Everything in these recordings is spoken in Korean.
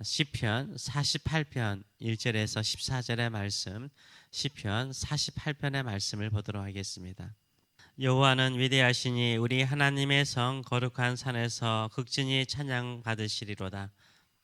시편 48편 1절에서 14절의 말씀, 시편 48편의 말씀을 보도록 하겠습니다. 여호와는 위대하시니 우리 하나님의 성 거룩한 산에서 극진히 찬양 받으시리로다.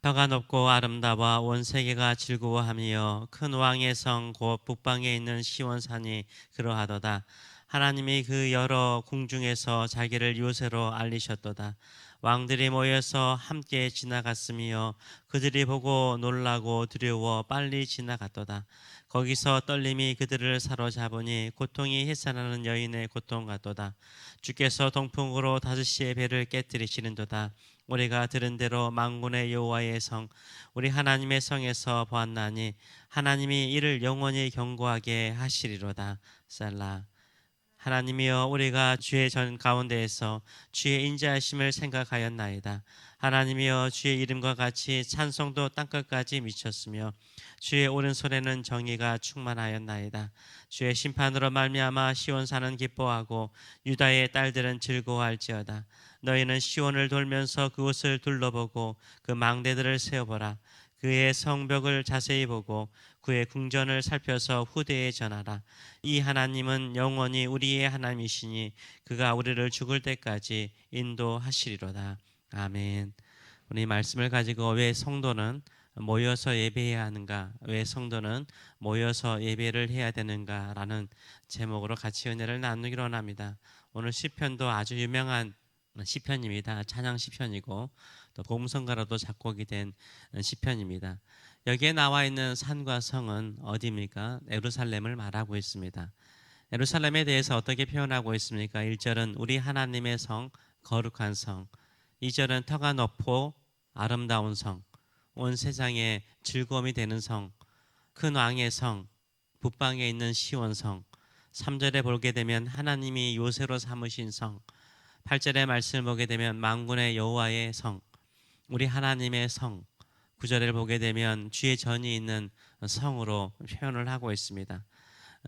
터가 높고 아름다워 온 세계가 즐거워하며 큰 왕의 성 곧 북방에 있는 시온산이 그러하도다. 하나님이 그 여러 궁중에서 자기를 요새로 알리셨도다. 왕들이 모여서 함께 지나갔으며 그들이 보고 놀라고 두려워 빨리 지나갔도다. 거기서 떨림이 그들을 사로잡으니 고통이 해산하는 여인의 고통 같도다. 주께서 동풍으로 5시의 배를 깨뜨리시는도다. 우리가 들은 대로 만군의 여호와의 성 우리 하나님의 성에서 보았나니 하나님이 이를 영원히 경고하게 하시리로다. 셀라. 하나님이여, 우리가 주의 전 가운데에서 주의 인자하심을 생각하였나이다. 하나님이여, 주의 이름과 같이 찬송도 땅끝까지 미쳤으며 주의 오른손에는 정의가 충만하였나이다. 주의 심판으로 말미암아 시온산은 기뻐하고 유다의 딸들은 즐거워할지어다. 너희는 시온을 돌면서 그곳을 둘러보고 그 망대들을 세어보라. 그의 성벽을 자세히 보고 그의 궁전을 살펴서 후대에 전하라. 이 하나님은 영원히 우리의 하나님이시니 그가 우리를 죽을 때까지 인도하시리로다. 아멘. 오늘 이 말씀을 가지고 왜 성도는 모여서 예배해야 하는가, 왜 성도는 모여서 예배를 해야 되는가 라는 제목으로 같이 은혜를 나누기로 합니다. 오늘 시편도 아주 유명한 시편입니다. 찬양 시편이고 또 복음성가로도 작곡이 된 시편입니다. 여기에 나와 있는 산과 성은 어디입니까? 예루살렘을 말하고 있습니다. 예루살렘에 대해서 어떻게 표현하고 있습니까? 1절은 우리 하나님의 성, 거룩한 성. 2절은 터가 높고 아름다운 성, 온 세상에 즐거움이 되는 성, 큰 왕의 성, 북방에 있는 시온성. 3절에 보게 되면 하나님이 요새로 삼으신 성. 8절의 말씀을 보게 되면 만군의 여호와의 성, 우리 하나님의 성. 9절을 보게 되면 주의 전이 있는 성으로 표현을 하고 있습니다.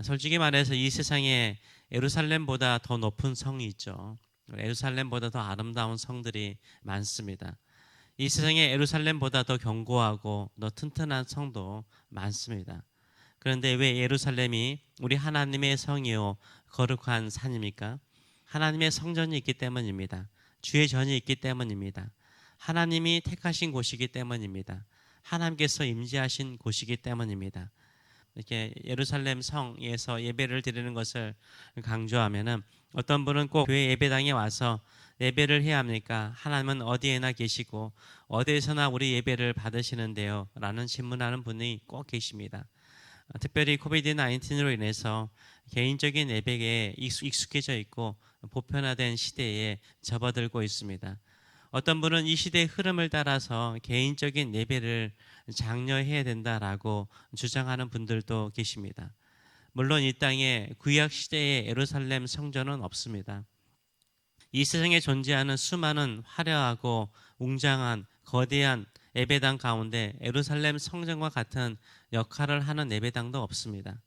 솔직히 말해서 이 세상에 예루살렘보다 더 높은 성이 있죠. 예루살렘보다 더 아름다운 성들이 많습니다. 이 세상에 예루살렘보다 더 견고하고 더 튼튼한 성도 많습니다. 그런데 왜 예루살렘이 우리 하나님의 성이요 거룩한 산입니까? 하나님의 성전이 있기 때문입니다. 주의 전이 있기 때문입니다. 하나님이 택하신 곳이기 때문입니다. 하나님께서 임재하신 곳이기 때문입니다. 이렇게 예루살렘 성에서 예배를 드리는 것을 강조하면은 어떤 분은 꼭 교회 예배당에 와서 예배를 해야 합니까? 하나님은 어디에나 계시고 어디에서나 우리 예배를 받으시는데요? 라는 질문하는 분이 꼭 계십니다. 특별히 코비드-19로 인해서 개인적인 예배에 익숙해져 있고 보편화된 시대에 접어들고 있습니다. 어떤 분은 이 시대의 흐름을 따라서 개인적인 예배를 장려해야 된다라고 주장하는 분들도 계십니다. 물론 이 땅에 구약 시대의 예루살렘 성전은 없습니다. 이 세상에 존재하는 수많은 화려하고 웅장한 거대한 예배당 가운데 예루살렘 성전과 같은 역할을 하는 예배당도 없습니다.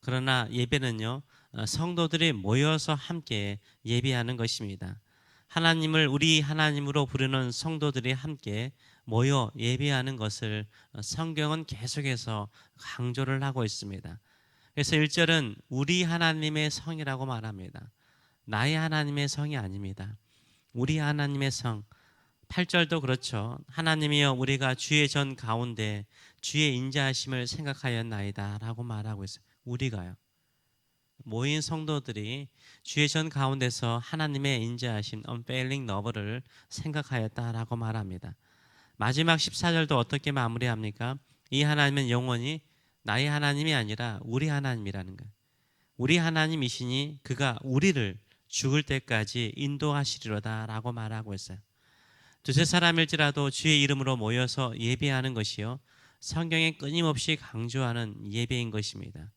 그러나 예배는요, 성도들이 모여서 함께 예배하는 것입니다. 하나님을 우리 하나님으로 부르는 성도들이 함께 모여 예배하는 것을 성경은 계속해서 강조를 하고 있습니다. 그래서 1절은 우리 하나님의 성이라고 말합니다. 나의 하나님의 성이 아닙니다. 우리 하나님의 성. 8절도 그렇죠. 하나님이여, 우리가 주의 전 가운데 주의 인자하심을 생각하였나이다 라고 말하고 있어요. 우리가요. 모인 성도들이 주의 전 가운데서 하나님의 인자하신 unfailing love를 생각하였다라고 말합니다. 마지막 14절도 어떻게 마무리합니까? 이 하나님은 영원히 나의 하나님이 아니라 우리 하나님이라는 거예요. 우리 하나님이시니 그가 우리를 죽을 때까지 인도하시리로다 라고 말하고 있어요. 두세 사람일지라도 주의 이름으로 모여서 예배하는 것이요, 성경에 끊임없이 강조하는 예배인 것입니다.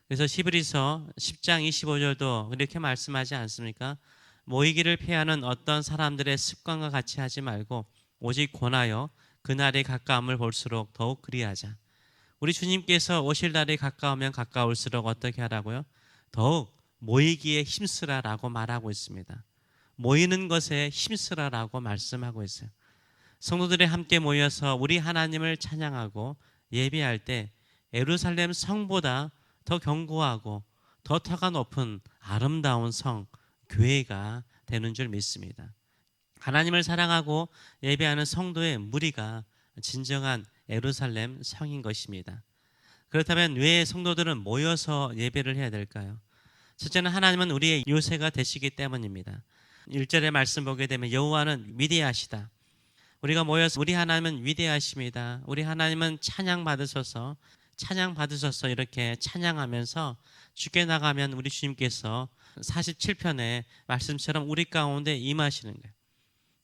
그래서 히브리서 10장 25절도 이렇게 말씀하지 않습니까? 모이기를 피하는 어떤 사람들의 습관과 같이 하지 말고 오직 권하여 그날이 가까움을 볼수록 더욱 그리하자. 우리 주님께서 오실 날이 가까우면 가까울수록 어떻게 하라고요? 더욱 모이기에 힘쓰라라고 말하고 있습니다. 모이는 것에 힘쓰라라고 말씀하고 있어요. 성도들이 함께 모여서 우리 하나님을 찬양하고 예배할 때 예루살렘 성보다 더 견고하고 더 터가 높은 아름다운 성, 교회가 되는 줄 믿습니다. 하나님을 사랑하고 예배하는 성도의 무리가 진정한 예루살렘 성인 것입니다. 그렇다면 왜 성도들은 모여서 예배를 해야 될까요? 첫째는 하나님은 우리의 요새가 되시기 때문입니다. 1절의 말씀 보게 되면 여호와는 위대하시다. 우리가 모여서 우리 하나님은 위대하십니다. 우리 하나님은 찬양받으셔서 이렇게 찬양하면서 주께 나가면 우리 주님께서 47편의 말씀처럼 우리 가운데 임하시는 거예요.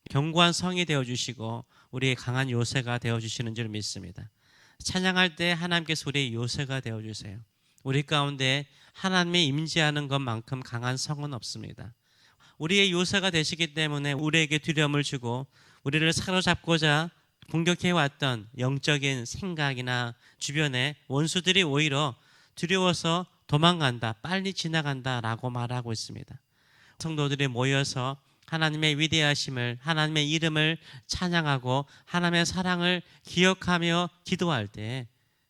견고한 성이 되어주시고 우리의 강한 요새가 되어주시는 줄 믿습니다. 찬양할 때 하나님께서 우리의 요새가 되어주세요. 우리 가운데 하나님의 임재하는 것만큼 강한 성은 없습니다. 우리의 요새가 되시기 때문에 우리에게 두려움을 주고 우리를 사로잡고자 공격해왔던 영적인 생각이나 주변의 원수들이 오히려 두려워서 도망간다, 빨리 지나간다라고 말하고 있습니다. 성도들이 모여서 하나님의 위대하심을, 하나님의 이름을 찬양하고 하나님의 사랑을 기억하며 기도할 때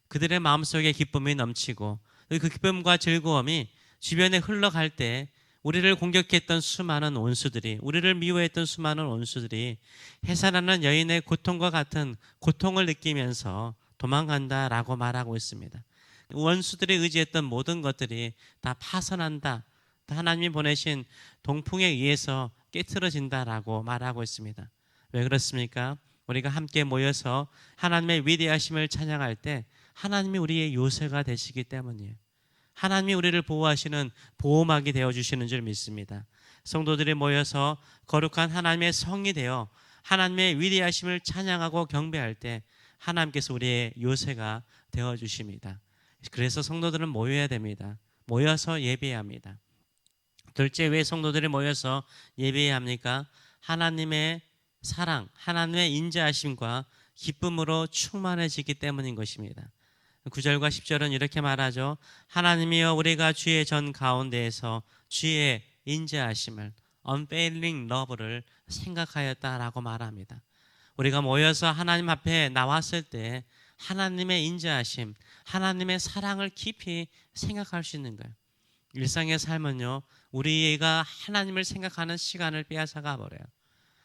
그들의 마음속에 기쁨이 넘치고 그 기쁨과 즐거움이 주변에 흘러갈 때 우리를 공격했던 수많은 원수들이, 우리를 미워했던 수많은 원수들이 해산하는 여인의 고통과 같은 고통을 느끼면서 도망간다라고 말하고 있습니다. 원수들이 의지했던 모든 것들이 다 파산한다, 하나님이 보내신 동풍에 의해서 깨트러진다라고 말하고 있습니다. 왜 그렇습니까? 우리가 함께 모여서 하나님의 위대하심을 찬양할 때 하나님이 우리의 요새가 되시기 때문이에요. 하나님이 우리를 보호하시는 보호막이 되어주시는 줄 믿습니다. 성도들이 모여서 거룩한 하나님의 성이 되어 하나님의 위대하심을 찬양하고 경배할 때 하나님께서 우리의 요새가 되어주십니다. 그래서 성도들은 모여야 됩니다. 모여서 예배해야 합니다. 둘째, 왜 성도들이 모여서 예배해야 합니까? 하나님의 사랑, 하나님의 인자하심과 기쁨으로 충만해지기 때문인 것입니다. 9절과 10절은 이렇게 말하죠. 하나님이여 우리가 주의 전 가운데에서 주의 인자하심을, unfailing love를 생각하였다라고 말합니다. 우리가 모여서 하나님 앞에 나왔을 때 하나님의 인자하심, 하나님의 사랑을 깊이 생각할 수 있는 거예요. 일상의 삶은요, 우리가 하나님을 생각하는 시간을 빼앗아가 버려요.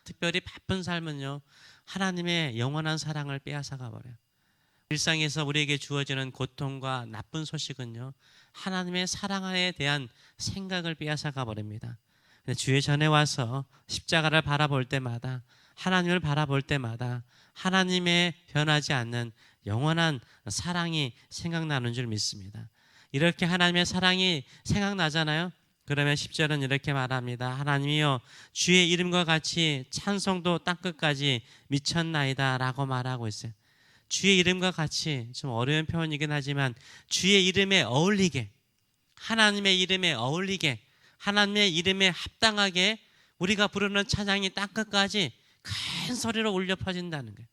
특별히 바쁜 삶은요, 하나님의 영원한 사랑을 빼앗아가 버려요. 일상에서 우리에게 주어지는 고통과 나쁜 소식은요, 하나님의 사랑에 대한 생각을 빼앗아가 버립니다. 주의 전에 와서 십자가를 바라볼 때마다, 하나님을 바라볼 때마다 하나님의 변하지 않는 영원한 사랑이 생각나는 줄 믿습니다. 이렇게 하나님의 사랑이 생각나잖아요. 그러면 10절은 이렇게 말합니다. 하나님이여 주의 이름과 같이 찬송도 땅끝까지 미쳤나이다 라고 말하고 있어요. 주의 이름과 같이, 좀 어려운 표현이긴 하지만 주의 이름에 어울리게, 하나님의 이름에 어울리게, 하나님의 이름에 합당하게 우리가 부르는 찬양이 땅끝까지 큰 소리로 울려 퍼진다는 거예요.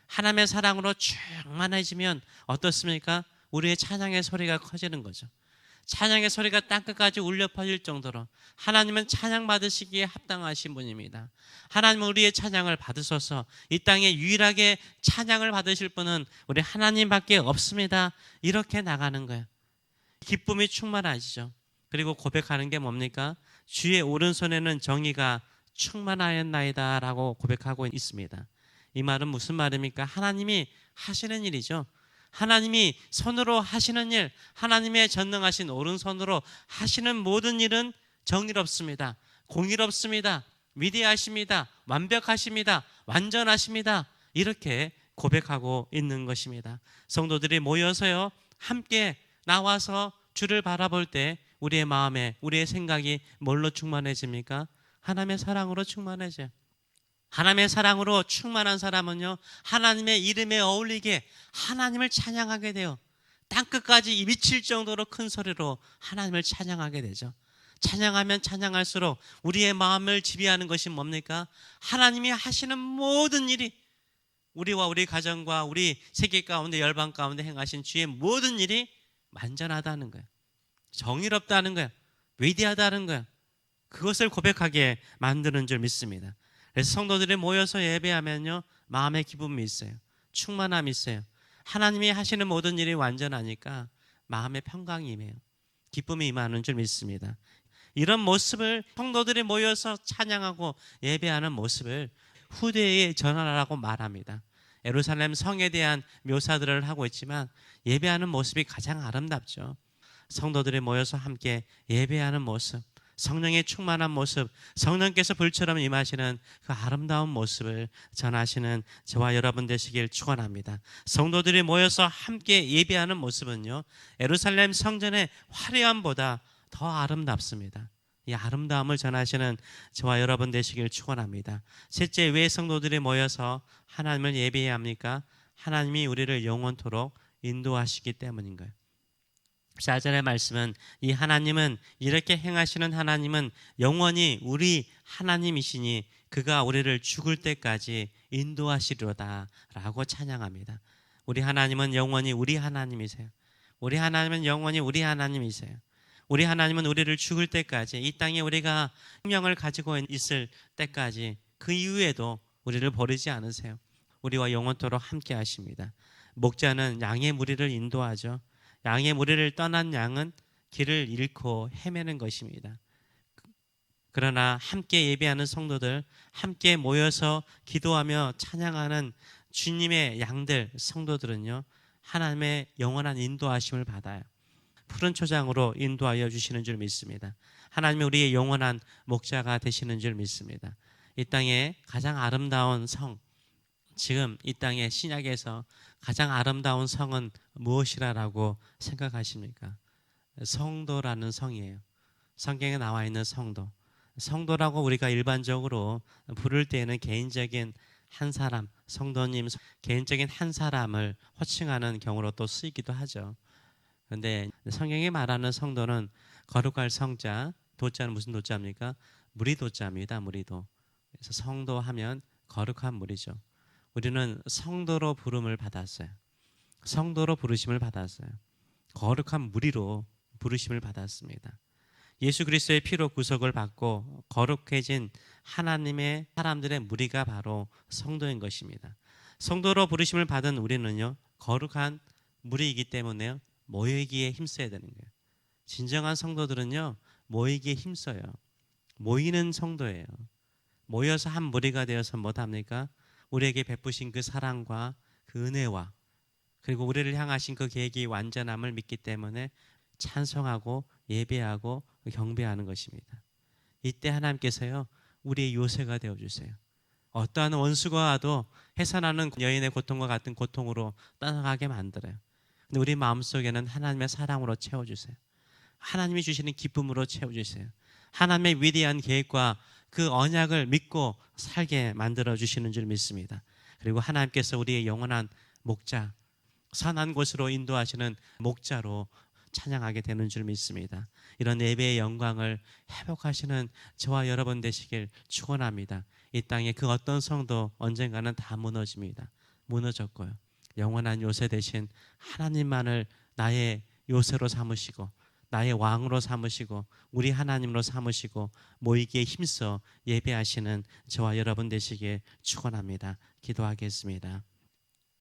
하나님의 사랑으로 충만해지면 어떻습니까? 우리의 찬양의 소리가 커지는 거죠. 찬양의 소리가 땅끝까지 울려 퍼질 정도로 하나님은 찬양 받으시기에 합당하신 분입니다. 하나님은 우리의 찬양을 받으셔서 이 땅에 유일하게 찬양을 받으실 분은 우리 하나님밖에 없습니다. 이렇게 나가는 거예요. 기쁨이 충만하시죠. 그리고 고백하는 게 뭡니까? 주의 오른손에는 정의가 충만하였나이다 라고 고백하고 있습니다. 이 말은 무슨 말입니까? 하나님이 하시는 일이죠. 하나님이 손으로 하시는 일, 하나님의 전능하신 오른손으로 하시는 모든 일은 정의롭습니다. 공의롭습니다. 위대하십니다. 완벽하십니다. 완전하십니다. 이렇게 고백하고 있는 것입니다. 성도들이 모여서요, 함께 나와서 주를 바라볼 때 우리의 마음에, 우리의 생각이 뭘로 충만해집니까? 하나님의 사랑으로 충만해져요. 하나님의 사랑으로 충만한 사람은요, 하나님의 이름에 어울리게 하나님을 찬양하게 돼요. 땅끝까지 미칠 정도로 큰 소리로 하나님을 찬양하게 되죠. 찬양하면 찬양할수록 우리의 마음을 지배하는 것이 뭡니까? 하나님이 하시는 모든 일이, 우리와 우리 가정과 우리 세계 가운데, 열방 가운데 행하신 주의 모든 일이 완전하다는 거예요. 정의롭다는 거예요. 위대하다는 거예요. 그것을 고백하게 만드는 줄 믿습니다. 그래서 성도들이 모여서 예배하면요, 마음의 기쁨이 있어요. 충만함이 있어요. 하나님이 하시는 모든 일이 완전하니까 마음의 평강이 임해요. 기쁨이 임하는 줄 믿습니다. 이런 모습을 성도들이 모여서 찬양하고 예배하는 모습을 후대에 전하라고 말합니다. 예루살렘 성에 대한 묘사들을 하고 있지만 예배하는 모습이 가장 아름답죠. 성도들이 모여서 함께 예배하는 모습, 성령의 충만한 모습, 성령께서 불처럼 임하시는 그 아름다운 모습을 전하시는 저와 여러분 되시길 축원합니다. 성도들이 모여서 함께 예배하는 모습은요, 예루살렘 성전의 화려함보다 더 아름답습니다. 이 아름다움을 전하시는 저와 여러분 되시길 축원합니다. 셋째, 왜 성도들이 모여서 하나님을 예배해야 합니까? 하나님이 우리를 영원토록 인도하시기 때문인 거예요. 4절의 말씀은 이 하나님은, 이렇게 행하시는 하나님은 영원히 우리 하나님이시니 그가 우리를 죽을 때까지 인도하시리로다 라고 찬양합니다. 우리 하나님은 영원히 우리 하나님이세요. 우리 하나님은 영원히 우리 하나님이세요. 우리 하나님은 우리를 죽을 때까지, 이 땅에 우리가 생명을 가지고 있을 때까지, 그 이후에도 우리를 버리지 않으세요. 우리와 영원토록 함께 하십니다. 목자는 양의 무리를 인도하죠. 양의 무리를 떠난 양은 길을 잃고 헤매는 것입니다. 그러나 함께 예배하는 성도들, 함께 모여서 기도하며 찬양하는 주님의 양들, 성도들은요, 하나님의 영원한 인도하심을 받아요. 푸른 초장으로 인도하여 주시는 줄 믿습니다. 하나님이 우리의 영원한 목자가 되시는 줄 믿습니다. 이 땅에 가장 아름다운 성, 지금 이 땅의 신약에서 가장 아름다운 성은 무엇이라고 생각하십니까? 성도라는 성이에요. 성경에 나와 있는 성도. 성도라고 우리가 일반적으로 부를 때에는 개인적인 한 사람, 성도님, 개인적인 한 사람을 호칭하는 경우로 또 쓰이기도 하죠. 그런데 성경이 말하는 성도는 거룩할 성자, 도자는 무슨 도자입니까? 무리도자입니다. 무리도. 그래서 성도 하면 거룩한 무리죠. 우리는 성도로 부름을 받았어요. 성도로 부르심을 받았어요. 거룩한 무리로 부르심을 받았습니다. 예수 그리스도의 피로 구속을 받고 거룩해진 하나님의 사람들의 무리가 바로 성도인 것입니다. 성도로 부르심을 받은 우리는요, 거룩한 무리이기 때문에요, 모이기에 힘써야 되는 거예요. 진정한 성도들은요, 모이기에 힘써요. 모이는 성도예요. 모여서 한 무리가 되어서 뭐합니까? 우리에게 베푸신 그 사랑과 그 은혜와 그리고 우리를 향하신 그 계획이 완전함을 믿기 때문에 찬송하고 예배하고 경배하는 것입니다. 이때 하나님께서요, 우리의 요새가 되어주세요. 어떠한 원수가 와도 해산하는 여인의 고통과 같은 고통으로 떠나가게 만들어요. 근데 우리 마음속에는 하나님의 사랑으로 채워주세요. 하나님이 주시는 기쁨으로 채워주세요. 하나님의 위대한 계획과 그 언약을 믿고 살게 만들어주시는 줄 믿습니다. 그리고 하나님께서 우리의 영원한 목자, 선한 곳으로 인도하시는 목자로 찬양하게 되는 줄 믿습니다. 이런 예배의 영광을 회복하시는 저와 여러분 되시길 축원합니다. 이 땅에 그 어떤 성도 언젠가는 다 무너집니다. 무너졌고요. 영원한 요새 되신 하나님만을 나의 요새로 삼으시고 나의 왕으로 삼으시고 우리 하나님으로 삼으시고 모이기에 힘써 예배하시는 저와 여러분 되시길 축원합니다. 기도하겠습니다.